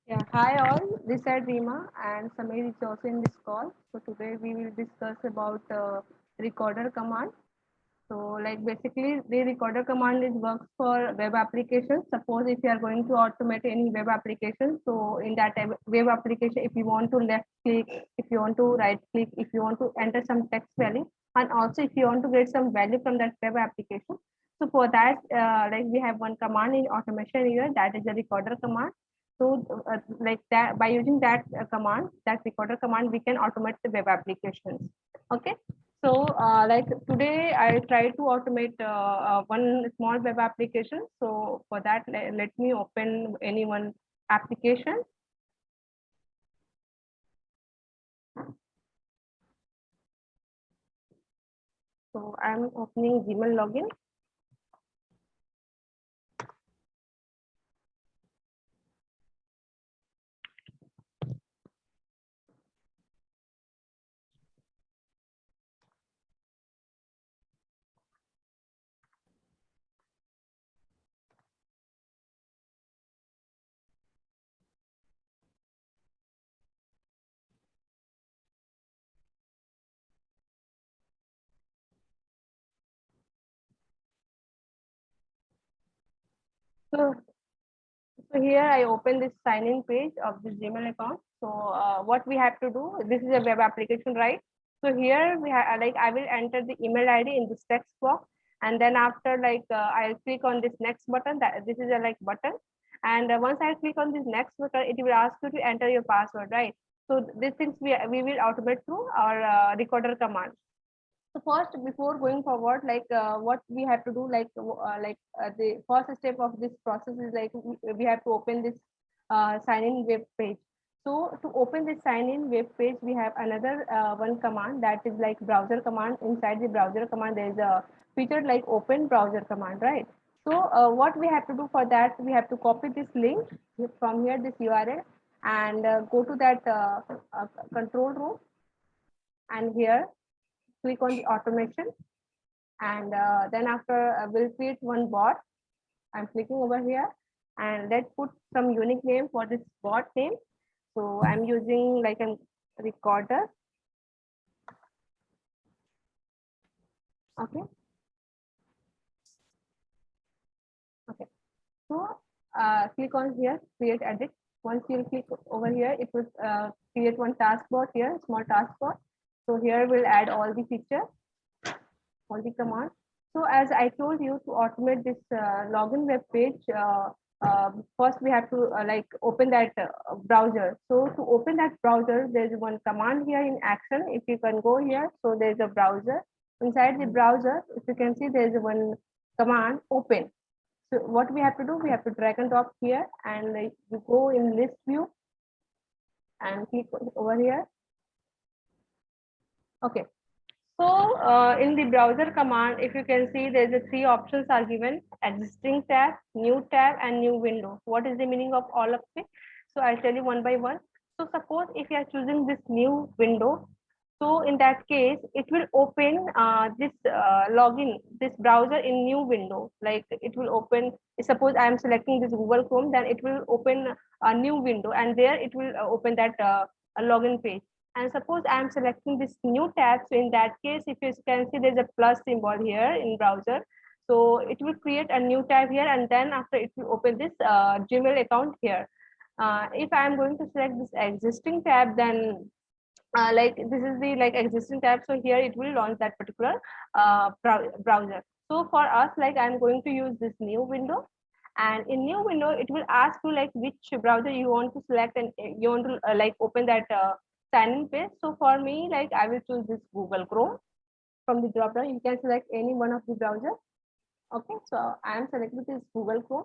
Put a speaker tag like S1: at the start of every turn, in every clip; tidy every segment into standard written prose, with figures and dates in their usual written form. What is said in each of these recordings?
S1: Yeah, hi all. This is Rima and Samir is also in this call. So today we will discuss about recorder command. So like basically the recorder command is works for web applications. Suppose if you are going to automate any web application, so in that web application, if you want to left click, if you want to right click, if you want to enter some text value, and also if you want to get some value from that web application. So for that, like we have one command in automation here, that is the recorder command. So like that, by using that command, that recorder command, we can automate the web applications. Okay. So, like today, I try to automate one small web application. So, for that, let me open any one application. So, I'm opening Gmail login. So, so here I open this sign in page of this Gmail account. So, what we have to do, this is a web application, right? So here we have like I will enter the email ID in this text box, and then after like I'll click on this next button. That this is a like button, and once I click on this next button, it will ask you to enter your password, right? So these things we will automate through our recorder command. So first, before going forward, like what we have to do, the first step of this process is like we have to open this sign in web page. So to open this sign in web page, we have another one command, that is like browser command. Inside the browser command, there is a feature like open browser command, right? So what we have to do for that, we have to copy this link from here, this URL, and go to that control room, and here click on the automation, and then after we'll create one bot. I'm clicking over here, and let's put some unique name for this bot name. So I'm using like a recorder. Okay. Okay. So click on here, create edit. Once you click over here, it will create one taskbar here, small taskbar. So here we'll add all the feature, all the command. So as I told you, to automate this login web page, first we have to like open that browser. So to open that browser, there's one command here in action. If you can go here, so there's a browser. Inside the browser, if you can see, there's one command open. So what we have to do, we have to drag and drop here, and you go in list view and click over here. Okay. So in the browser command, if you can see, there's a three options are given: existing tab, new tab, and new window. What is the meaning of all of it? So I'll tell you one by one. So suppose if you are choosing this new window, so in that case, it will open this login, this browser in new window. Like it will open, suppose I am selecting this Google Chrome, then it will open a new window, and there it will open that login page. And suppose I am selecting this new tab, so in that case, if you can see, there's a plus symbol here in browser. So it will create a new tab here, and then after it will open this Gmail account here. If I am going to select this existing tab, then like this is the like existing tab, so here it will launch that particular browser. So for us, like I'm going to use this new window, and in new window it will ask you like which browser you want to select, and you want to like open that sign in page. So for me, like I will choose this Google Chrome. From the drop down, you can select any one of the browser. Okay, so I am selecting this Google Chrome,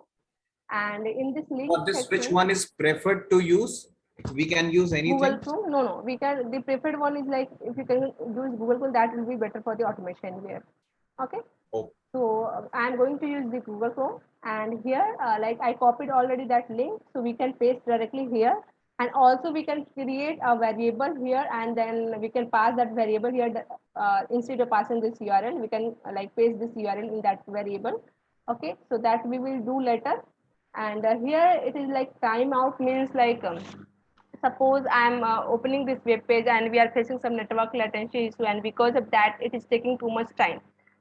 S1: and in this link
S2: For this, which
S1: section,
S2: one is preferred to use? We can use
S1: Google
S2: anything.
S1: Chrome. No, no, we can. The preferred one is like if you can use Google Chrome, that will be better for the automation here. Okay.
S2: Oh,
S1: So I'm going to use the Google Chrome, and here like I copied already that link, so we can paste directly here, and also we can create a variable here, and then we can pass that variable here. Instead of passing this URL, we can like paste this URL in that variable. Okay, so that we will do later. And here it is like timeout means like suppose I'm opening this web page and we are facing some network latency issue, and because of that it is taking too much time.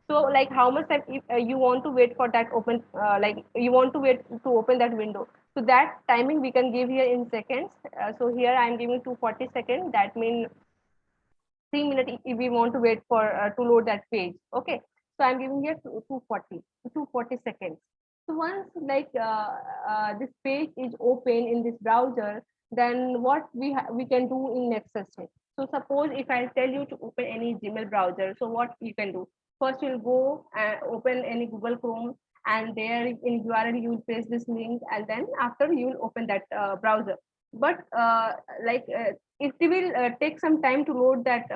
S1: So like how much time if you want to wait for that open, like you want to wait to open that window, so that timing we can give here in seconds. So here I'm giving 240 seconds, that means 3 minutes if we want to wait for to load that page. Okay, so I'm giving here 240 seconds. So once like this page is open in this browser, then what we can do in next step. So suppose if I tell you to open any Gmail browser, so what you can do? First you'll go and open any Google Chrome, and there in URL you will paste this link, and then after you will open that browser. But like it will take some time to load that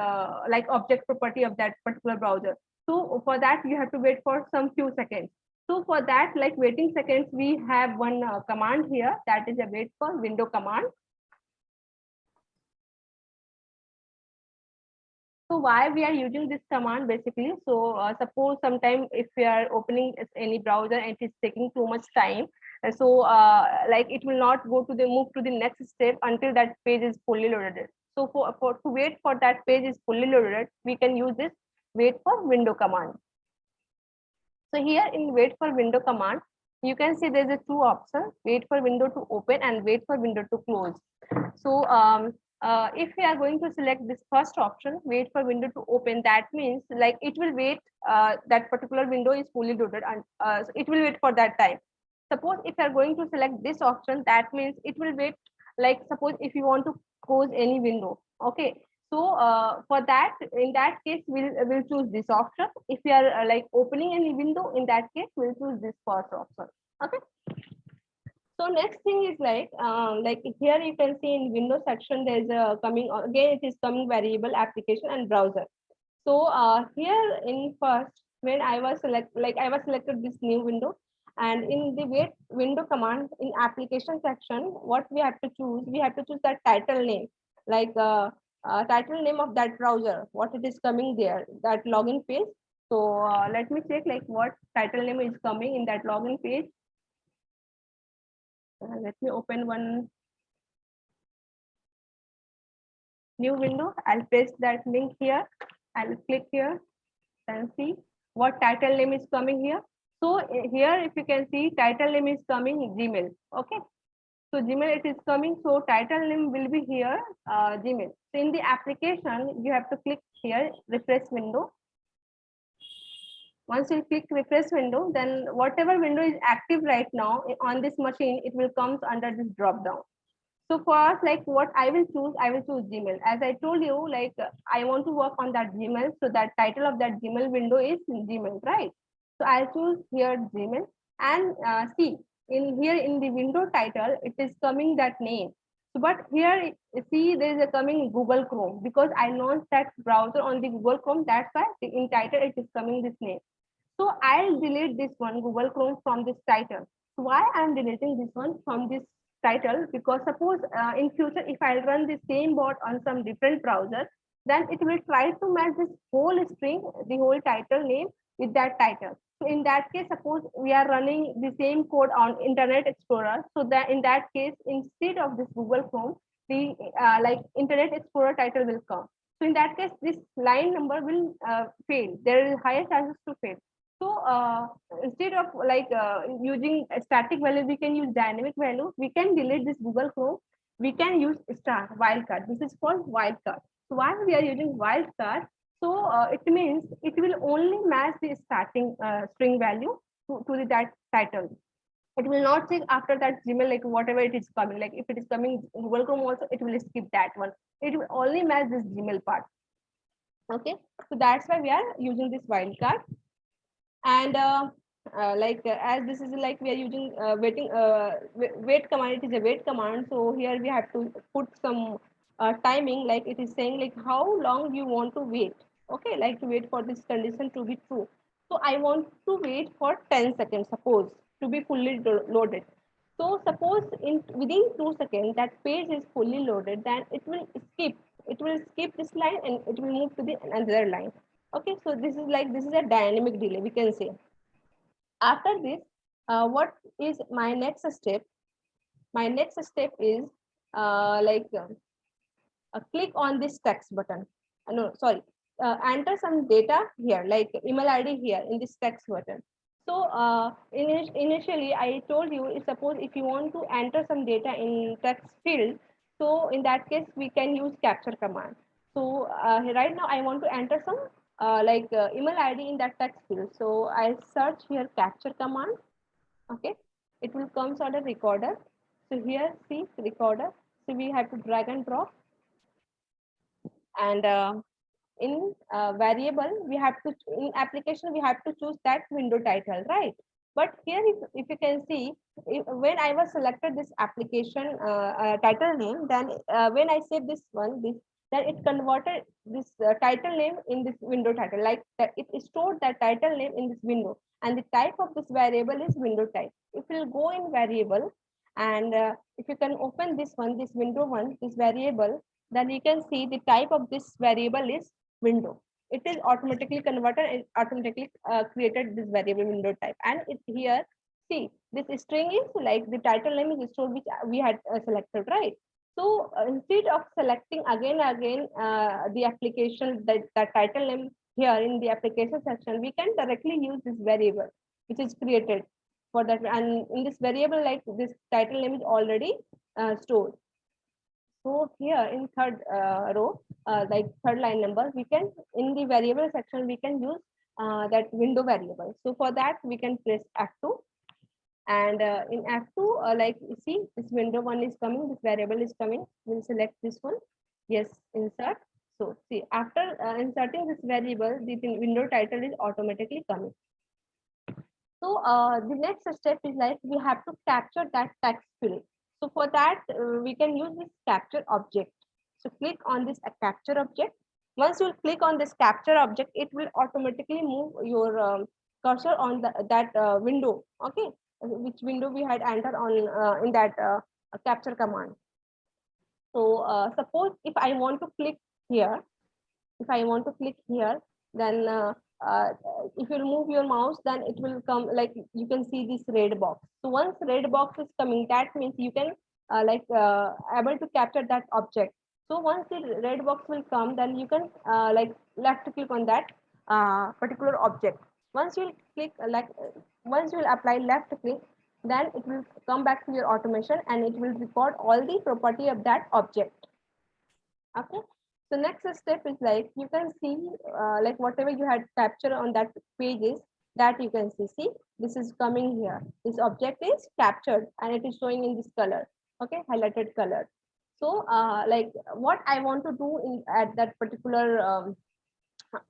S1: like object property of that particular browser. So for that you have to wait for some few seconds. So for that, like waiting seconds, we have one command here, that is a wait for window command. So why we are using this command basically? So suppose sometime if we are opening any browser and it is taking too much time, so like it will not go to the move to the next step until that page is fully loaded. So for to wait for that page is fully loaded, we can use this wait for window command. So here in wait for window command, you can see there's a two options: wait for window to open and wait for window to close. So if we are going to select this first option, wait for window to open, that means like it will wait that particular window is fully loaded, and so it will wait for that time. Suppose if you are going to select this option, that means it will wait, like suppose if you want to close any window. Okay, so for that, in that case, we'll choose this option. If we are like opening any window, in that case, we'll choose this first option. Okay. So next thing is like here you can see in Windows section there's a coming again, it is coming variable, application and browser. So here in first, when I was selected this new window, and in the wait window command in application section, what we have to choose? We have to choose that title name, like title name of that browser, what it is coming there, that login page. So let me check like what title name is coming in that login page. Let me open one new window. I'll paste that link here. I'll click here and see what title name is coming here. So here, if you can see, title name is coming Gmail. Okay. So Gmail it is coming. So title name will be here Gmail. So in the application, you have to click here refresh window. Once you click refresh window, then whatever window is active right now on this machine, it will comes under this drop down. So for us, like what I will choose Gmail. As I told you, like I want to work on that Gmail. So that title of that Gmail window is Gmail, right? So I'll choose here Gmail, and see in here in the window title, it is coming that name. So but here, see there is a coming Google Chrome, because I launched that browser on the Google Chrome. That's why in title it is coming this name. So I'll delete this one Google Chrome from this title. So why I'm deleting this one from this title? Because suppose in future if I'll run the same bot on some different browser, then it will try to match this whole string, the whole title name with that title. So in that case, suppose we are running the same code on Internet Explorer, so that in that case, instead of this Google Chrome, the like Internet Explorer title will come. So in that case, this line number will fail. There is higher chances to fail. So instead of like using a static value, we can use dynamic value. We can delete this Google Chrome. We can use star wildcard. This is called wildcard. So why we are using wildcard? So it means it will only match the starting string value to that title. It will not take after that Gmail, like whatever it is coming. Like if it is coming Google Chrome also, it will skip that one. It will only match this Gmail part. Okay, so that's why we are using this wildcard. And as this is like we are using wait command, it is a wait command. So here we have to put some timing, like it is saying like how long you want to wait. Okay, like to wait for this condition to be true. So I want to wait for 10 seconds, suppose, to be fully loaded. So suppose in within 2 seconds that page is fully loaded, then it will skip this line and it will move to the another line. Okay, so this is a dynamic delay, we can say. After this, what is my next step? My next step is click on this text button. No, sorry. Enter some data here, like email ID here in this text button. So initially, I told you, suppose if you want to enter some data in text field, so in that case, we can use capture command. So right now, I want to enter some email ID in that text field. So I search here capture command. Okay, it will comes under recorder. So here, see recorder. So we have to drag and drop, and in variable we have to, in application we have to choose that window title, right? But here if you can see, when I was selected this application title name, then when I save this one, this, then it converted this title name in this window title, like that it stored that title name in this window, and the type of this variable is window type. If you go in variable, and if you can open this one, this window one, this variable, then you can see the type of this variable is window. It is automatically converted and automatically created this variable window type. And it here, see, this string is like the title name is stored which we had selected, right? So instead of selecting again the application, that title name here in the application section, we can directly use this variable which is created for that. And in this variable, like this title name is already stored. So here in third row, like third line number, we can, in the variable section, we can use that window variable. So for that, we can press F2. And in F2, like you see, this window one is coming, this variable is coming. We'll select this one. Yes, insert. So see, after inserting this variable, the window title is automatically coming. So the next step is like we have to capture that text field. So for that, we can use this capture object. So click on this capture object. Once you click on this capture object, it will automatically move your cursor on that window. Okay, which window we had entered on in that capture command. So suppose if I want to click here, if I want to click here, then uh, if you move your mouse, then it will come, like you can see this red box. So once red box is coming, that means you can able to capture that object. So once the red box will come, then you can left click on that particular object. Once you click once you will apply left click, then it will come back to your automation and it will record all the property of that object. Okay. So next step is like you can see like whatever you had captured on that pages, that you can see. See, this is coming here. This object is captured and it is showing in this color. Okay, highlighted color. So like what I want to do in at that particular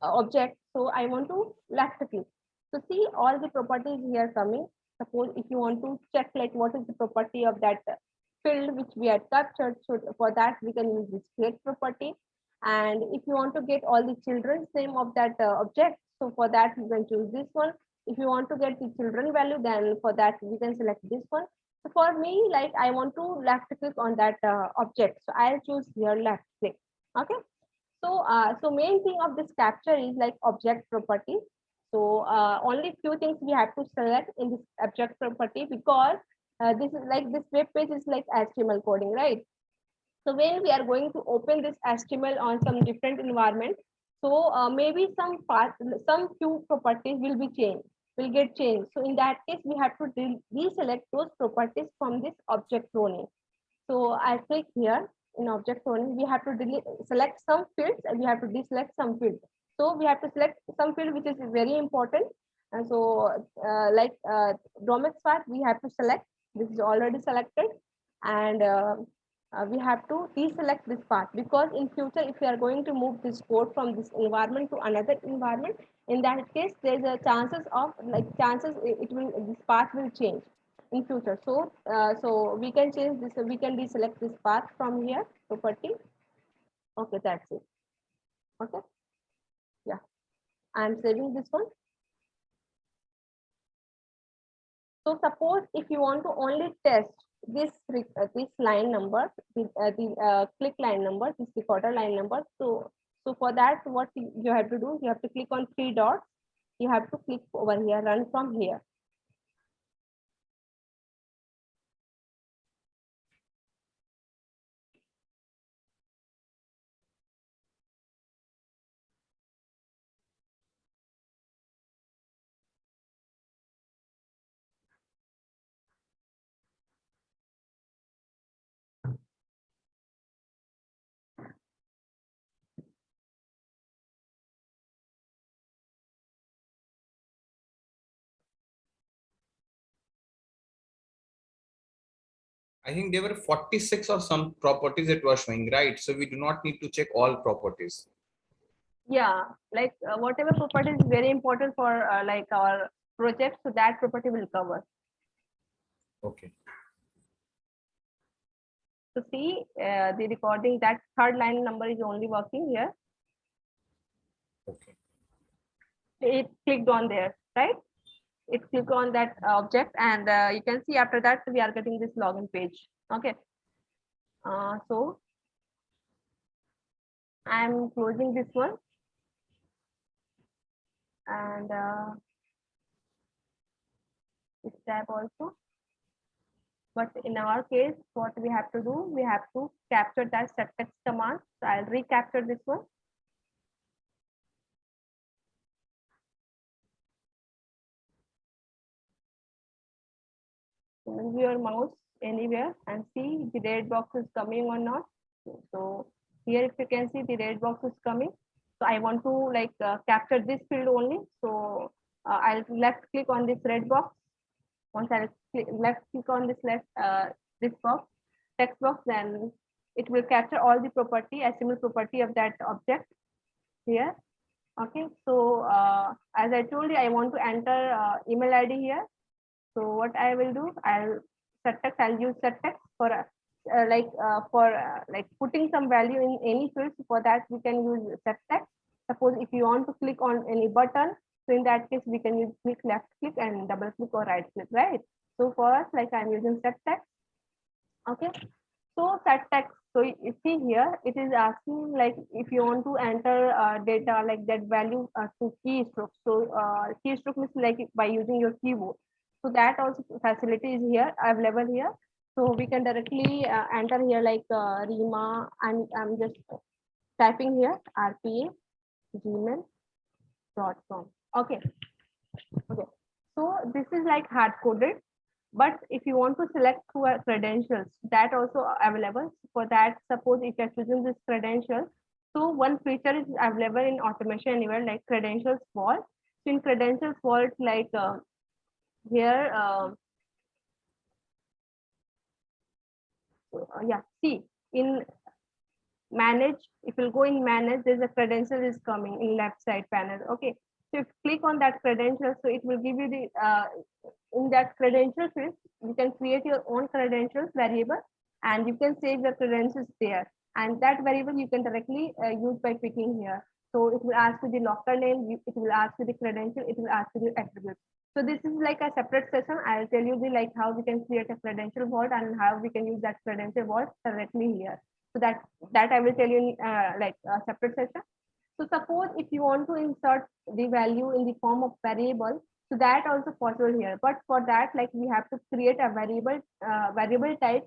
S1: object. So I want to left click. So see all the properties here coming. Suppose if you want to check like what is the property of that field which we had captured. So for that we can use this create property. And if you want to get all the children's name of that object, so for that you can choose this one. If you want to get the children value, then for that we can select this one. So for me, like I want to left click on that object, so I'll choose here left click. Okay. So, so main thing of this capture is like object property. So only few things we have to select in this object property, because this is like this web page is like HTML coding, right? So when we are going to open this HTML on some different environment, so maybe some part, some few properties will be changed, will get changed. So in that case, we have to deselect those properties from this object row name. So I click here in object owning, we have to select some fields and we have to deselect some fields. So we have to select some field which is very important. And so domain part, we have to select, this is already selected. And we have to deselect this part, because in future, if we are going to move this code from this environment to another environment, in that case, there's a chances of it will, this path will change in future. So so we can change this, we can deselect this path from here, property. Okay, that's it. Okay, yeah, I'm saving this one. So suppose if you want to only test this this line number, the click line number, this recorder line number. So for that, what you have to do, you have to click on three dots. You have to click over here, run from here.
S2: I think there were 46 or some properties it was showing, right? So we do not need to check all properties.
S1: Yeah, like whatever property is very important for like our project, so that property will cover.
S2: Okay.
S1: So see the recording, that third line number is only working here.
S2: Okay.
S1: It clicked on there, right? It click on that object, and you can see after that we are getting this login page. Okay. So I'm closing this one, and this tab also. But in our case, what we have to do, we have to capture that set text command. So I'll recapture this one. So move your mouse anywhere and see the red box is coming or not. So here, if you can see, the red box is coming. So I want to like capture this field only. So I'll left click on this red box. Once I left click on this box, text box, then it will capture all the property, HTML property of that object here. Okay, so as I told you, I want to enter email ID here. So what I will do, I'll use set text for like putting some value in any field. For that we can use set text. Suppose if you want to click on any button, so in that case we can use click, left click, and double click or right click, right? So for us, like I'm using set text. Okay, so set text. So you see here, it is asking like if you want to enter data like that value to keystroke. So keystroke means like by using your keyboard. So that also facility is here available here. So we can directly enter here like Rima, and I'm just typing here rpa@gmail.com. Okay. Okay. So this is like hard coded. But if you want to select through credentials, that also available. For that, suppose if you're choosing this credential, so one feature is available in Automation Anywhere, like credentials vault. So in credentials vault, like here, yeah, see in manage, if you'll go in manage, there's a credential is coming in left side panel. Okay, so if you click on that credential, so it will give you the in that credential field, you can create your own credentials variable, and you can save the credentials there, and that variable you can directly use by picking here. So it will ask you the locker name, it will ask you the credential, it will ask you the attributes. So this is like a separate session. I'll tell you the like how we can create a credential vault and how we can use that credential vault directly here. So that I will tell you in like a separate session. So suppose if you want to insert the value in the form of variable, so that also possible here. But for that, like we have to create a variable type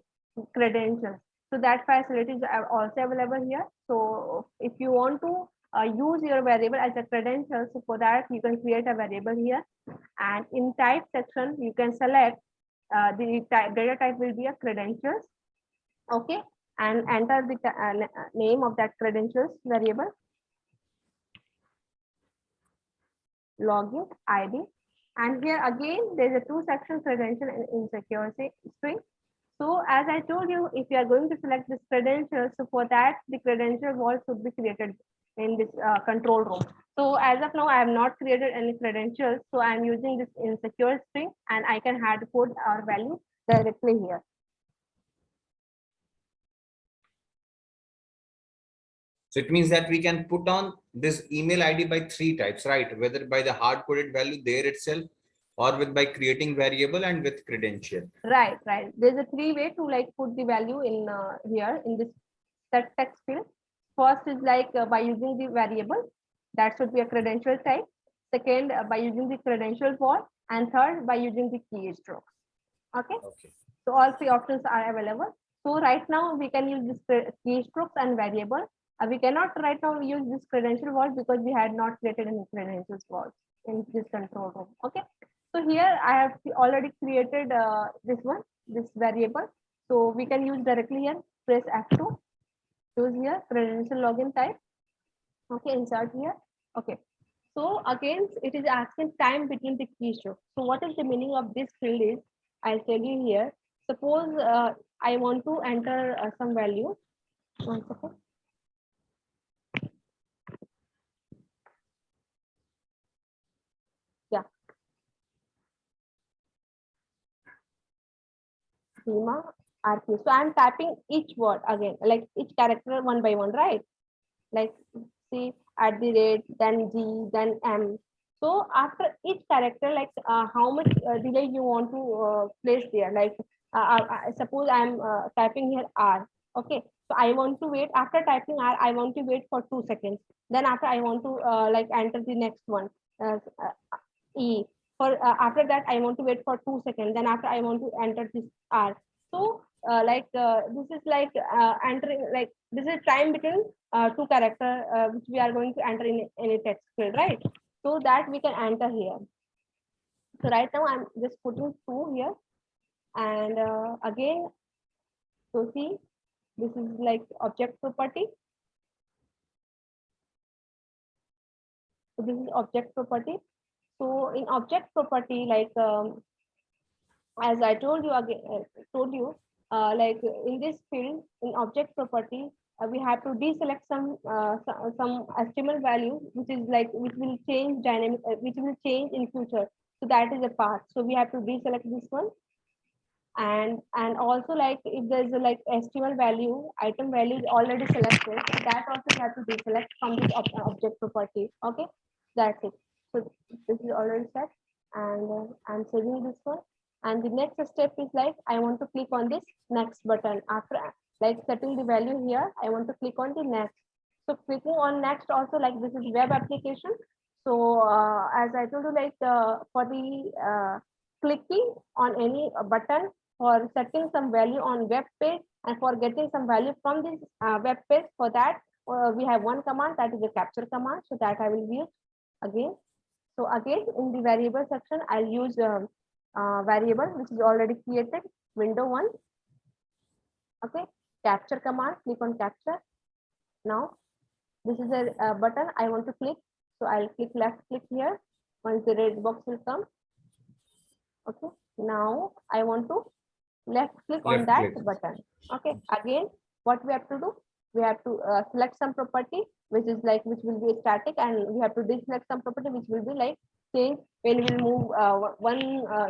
S1: credentials. So that facilities are also available here. So if you want to use your variable as a credential, so for that you can create a variable here. And in type section, you can select the data type will be a credentials. Okay, and enter the name of that credentials variable, login ID, and here again there's a two section credential and insecurity string. So as I told you, if you are going to select this credential, so for that the credential vault should be created in this control room. So as of now, I have not created any credentials, so I am using this insecure string, and I can hard code our value directly here.
S2: So it means that we can put on this email ID by three types, right? Whether by the hard coded value there itself, or with by creating variable and with credential.
S1: Right. There's a three way to like put the value in here in this set text field. First is like by using the variable, that should be a credential type. Second, by using the credential vault, and third by using the keystrokes. Okay. So all three options are available. So right now we can use this keystrokes and variable. We cannot right now use this credential vault because we had not created any credentials vault in this control room. Okay. So here I have already created this variable. So we can use directly here, press F2, choose here credential login type. Okay, insert here. Okay. So again, it is asking time between the keystrokes. So what is the meaning of this field is, I'll tell you here. Suppose I want to enter some value. One second. Yeah. Seema RP. So I'm typing each word again, like each character one by one, right? Like C @ then G, then M. So after each character, like how much delay you want to place there? Like suppose I'm typing here R. Okay, so I want to wait after typing R. I want to wait for 2 seconds. Then after I want to like enter the next one, E. For after that I want to wait for 2 seconds. Then after I want to enter this R. So this is like entering, like this is time between two character which we are going to enter in a text field, right? So that we can enter here. So right now I'm just putting 2 here, and again, so see, this is like object property. So this is object property. So in object property, like as I told you again, like in this field in object property, we have to deselect some HTML value, which is like which will change dynamic, which will change in future. So that is a part. So we have to deselect this one, and also like if there's a like HTML value, item value is already selected, so that also we have to deselect from this object property. Okay, that's it. So this is already set, and I'm saving this one. And the next step is like I want to click on this next button after like setting the value here. I want to click on the next. So clicking on next also, like this is web application. So as I told you, like for the clicking on any button, for setting some value on web page, and for getting some value from this web page, for that we have one command, that is a capture command. So that I will use again. So again in the variable section I'll use variable which is already created, window 1. Okay, capture command, click on capture. Now this is a button I want to click, so I'll click left click here. Once the red box will come. Okay, now I want to left click on that button. Okay, again what we have to do, we have to select some property which is like which will be static, and we have to deselect some property which will be like change when we will move one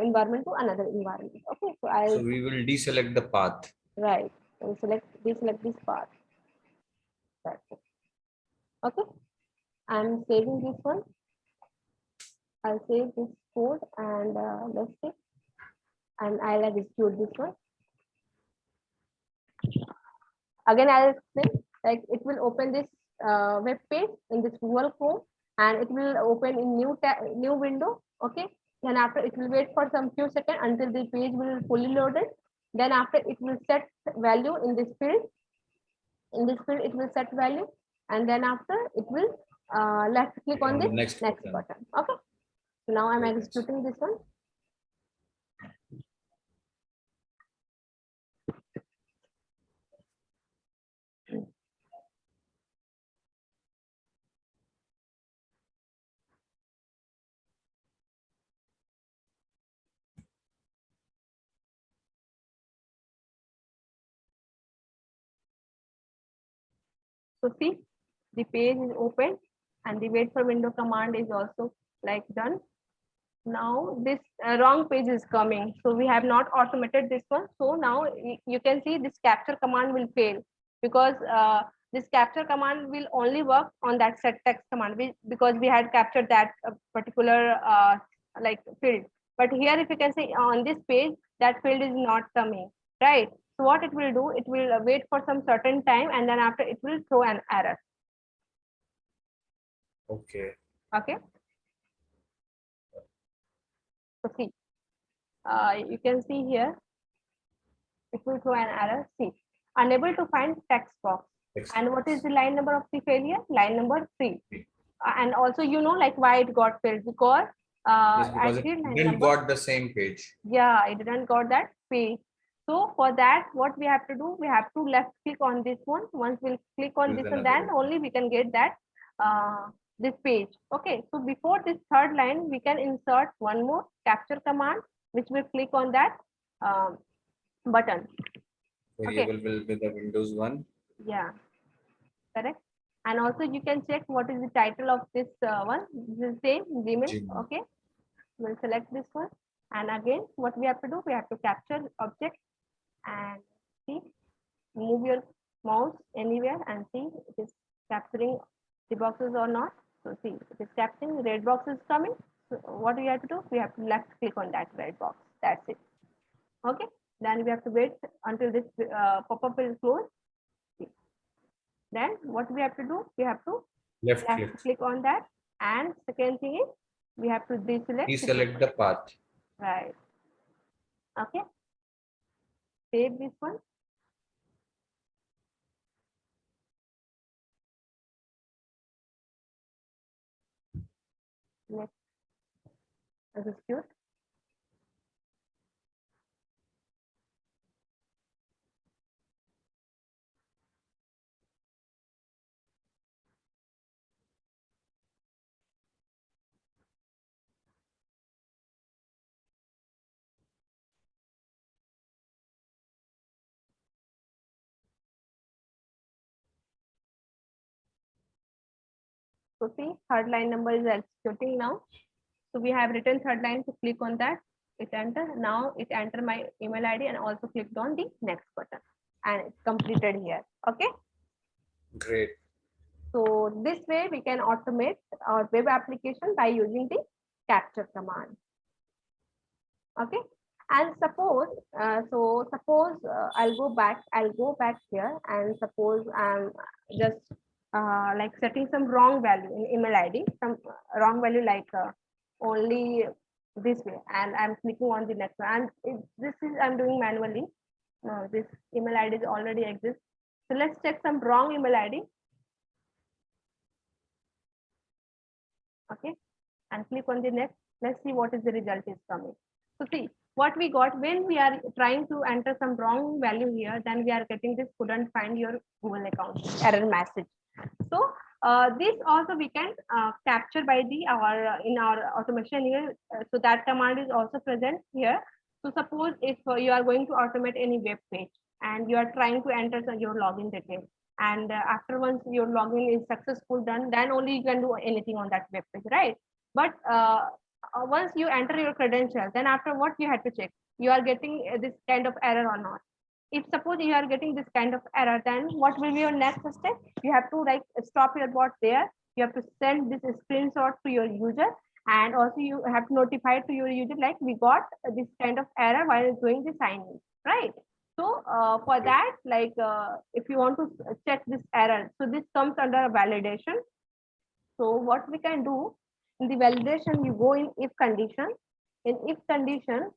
S1: environment to another environment. Okay, so
S2: we will deselect the path.
S1: Right, and deselect this part. That's it. Okay, I'm saving this one. I'll save this code, and let's see, and I'll execute this one. Again I'll explain, like it will open this web page in this Google Chrome, and it will open in new window. Okay, then after it will wait for some few seconds until the page will fully loaded. Then after it will set value in this field. In this field it will set value, and then after it will left click on this next button. Okay, so now I'm executing this one. So see, the page is open, and the wait for window command is also like done. Now this wrong page is coming, so we have not automated this one. So now you can see this capture command will fail, because this capture command will only work on that set text command, because we had captured that particular like field. But here if you can see on this page, that field is not coming, right? So what it will do, it will wait for some certain time, and then after it will throw an error.
S2: Okay.
S1: Okay. So see, you can see here, it will throw an error. See, unable to find text box. And what is the line number of the failure? Line number 3. And also, you know, like why it got failed, because
S2: because it didn't got the same page.
S1: Yeah, I didn't got that page. So for that, what we have to do, we have to left click on this one. Once we'll click on this one, then only we can get that this page. Okay, so before this third line, we can insert one more capture command, which will click on that button.
S2: Variable will be the Windows 1.
S1: Yeah, correct. And also you can check what is the title of this one. This is same Gmail.
S2: Gmail.
S1: Okay, we'll select this one. And again, what we have to do, we have to capture object and see, move your mouse anywhere and see it is capturing the boxes or not. So see, it is capturing, red box is coming. So what we have to do, we have to left click on that red box. That's it. Okay, then we have to wait until this pop-up will close. Then what we have to do, we have to
S2: Left
S1: left
S2: click.
S1: click on that. And second thing is, we have to deselect.
S2: Deselect the path.
S1: Right. Okay. Save this one. Next, execute. So see, third line number is executing now. So we have written third line to click on that. It enter. Now it enter my email ID and also clicked on the next button. And it's completed here. Okay.
S2: Great.
S1: So this way we can automate our web application by using the capture command. Okay. And suppose, I'll go back here, and suppose I'm just like setting some wrong value in email ID, some wrong value like only this way, and I'm clicking on the next one. And this is I'm doing manually. No, this email ID is already exists. So let's check some wrong email ID. Okay, and click on the next. Let's see what is the result is coming. So see what we got when we are trying to enter some wrong value here, then we are getting this couldn't find your Google account error message. So this also we can capture by the our in our automation here. So that command is also present here. So suppose if you are going to automate any web page and you are trying to enter your login details, and after once your login is successful done, then only you can do anything on that web page, right? But once you enter your credentials, then after what you had to check, you are getting this kind of error or not. If suppose you are getting this kind of error, then what will be your next step? You have to like stop your bot there. You have to send this screenshot to your user, and also you have to notify to your user like we got this kind of error while doing the sign in, right? So for that, like if you want to check this error, so this comes under validation. So what we can do in the validation, you go in if condition. In if condition,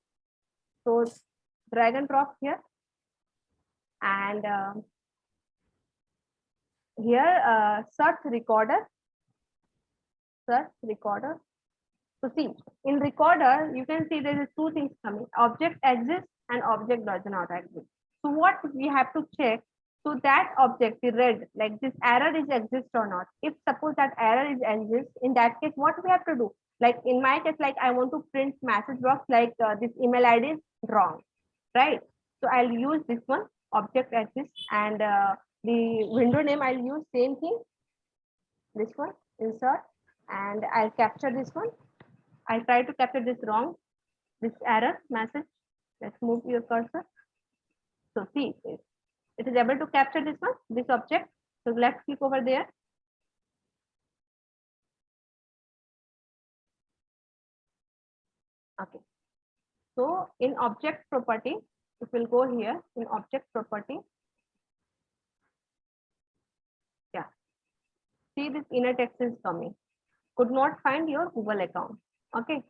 S1: so drag and drop here, and here search recorder. So see, in recorder, you can see there is two things coming. Object exists and object does not exist. So what we have to check, so that object, the red, like this error is exist or not. If suppose that error is exist, in that case, what we have to do? Like in my case, like I want to print message box like this email ID is wrong, right? So I'll use this one, object exists, and the window name I'll use same thing, this one, insert, and I'll capture this one. I try to capture this wrong, this error message. Let's move your cursor. So see, it is able to capture this one, this object. So let's click over there. Okay. So in object property, if we'll go here in object property, yeah. See this inner text is coming. Could not find your Google account. Okay.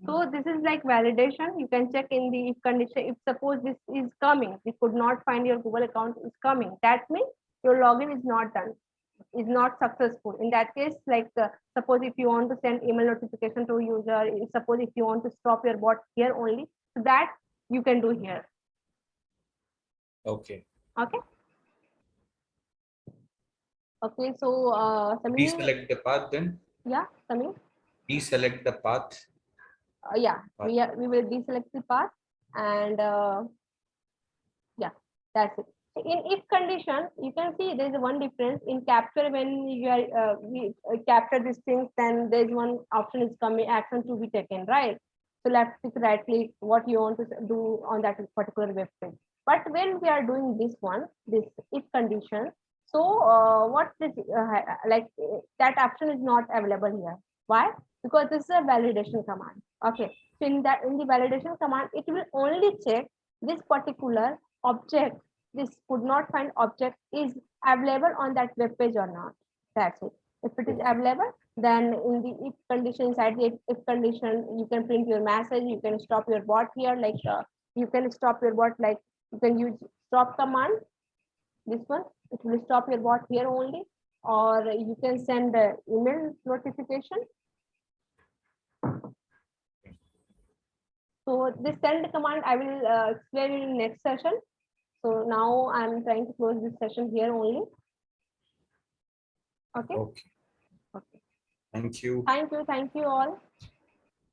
S1: So this is like validation. You can check in the if condition. If suppose this is coming, we could not find your Google account is coming. That means your login is not done, is not successful. In that case, like suppose if you want to send email notification to user, suppose if you want to stop your bot here only, so that you can do here.
S2: Okay.
S1: Okay. Okay. So Samir,
S2: Deselect the path then.
S1: yeah, Samir.
S2: Deselect the path.
S1: Yeah, we will deselect the path, and That's it. So in if condition, you can see there is one difference in capture. When you are we capture these things, then there is one option is coming, action to be taken, right? So left click, right click, what you want to do on that particular web page. But when we are doing this one, this if condition, so what this that option is not available here. Why? Because this is a validation command. Okay. So in the validation command, it will only check this particular object, this could not find object is available on that web page or not. That's it. If it is
S2: Okay.
S1: available, then in the if condition, inside the if condition, you can print your message, you can stop your bot here, like you can stop your bot, like you can use stop command, this one, it will stop your bot here only, or you can send the email notification. So this send command I will explain in next session. So now I'm trying to close this session here only. Okay.
S2: Okay.
S1: Okay.
S2: Thank you.
S1: Thank you all.